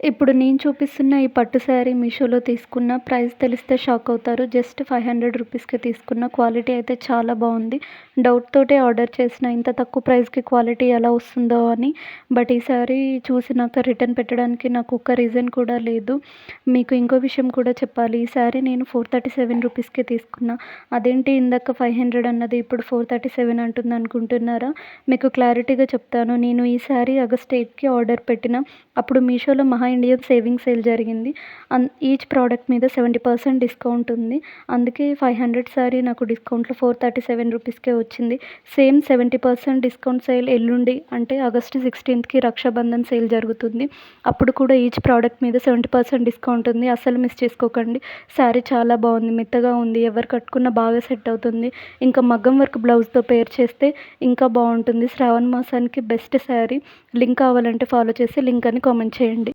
ఇప్పుడు నేను చూపిస్తున్న ఈ పట్టు శారీ మీషోలో తీసుకున్న. ప్రైస్ తెలిస్తే షాక్ అవుతారు. జస్ట్ 500 రూపీస్‌కే తీసుకున్న. క్వాలిటీ అయితే చాలా బాగుంది. డౌట్ తోటే ఆర్డర్ చేసిన. ఇంత తక్కువ ప్రైస్‌కి క్వాలిటీ ఎలా వస్తుందో అని. బట్ ఈ శారీ చూసినాక రిటర్న్ పెట్టడానికి నాకు ఒక్క రీజన్ కూడా లేదు. మీకు ఇంకో విషయం కూడా చెప్పాలి. ఈ శారీ నేను 437 రూపీస్‌కే తీసుకున్నా. అదేంటి ఇందాక 500 అన్నది ఇప్పుడు 437 అంటుంది అనుకుంటున్నారా? మీకు క్లారిటీగా చెప్తాను. నేను ఈ శారీ ఆగస్ట్ 8కి ఆర్డర్ పెట్టిన. అప్పుడు మీషోలో మహా ఇండియన్ సేవింగ్ సేల్ జరిగింది. ఈచ్ ప్రోడక్ట్ మీద 70% డిస్కౌంట్ ఉంది. అందుకే 500 శారీ నాకు డిస్కౌంట్‌లో 437 రూపీస్‌కే వచ్చింది. సేమ్ 70% డిస్కౌంట్ సేల్ ఎల్లుండి అంటే ఆగస్ట్ 16కి రక్షాబంధన్ సేల్ జరుగుతుంది. అప్పుడు కూడా ఈచ్ ప్రోడక్ట్ మీద 70% డిస్కౌంట్ ఉంది. అస్సలు మిస్ చేసుకోకండి. శారీ చాలా బాగుంది. మెత్తగా ఉంది. ఎవరు కట్టుకున్నా బాగా సెట్ అవుతుంది. ఇంకా మగ్గం వర్క్ బ్లౌజ్‌తో పేర్ చేస్తే ఇంకా బాగుంటుంది. శ్రావణ మాసానికి బెస్ట్ శారీ. లింక్ కావాలంటే ఫాలో చేసి లింక్ అని కామెంట్ చేయండి.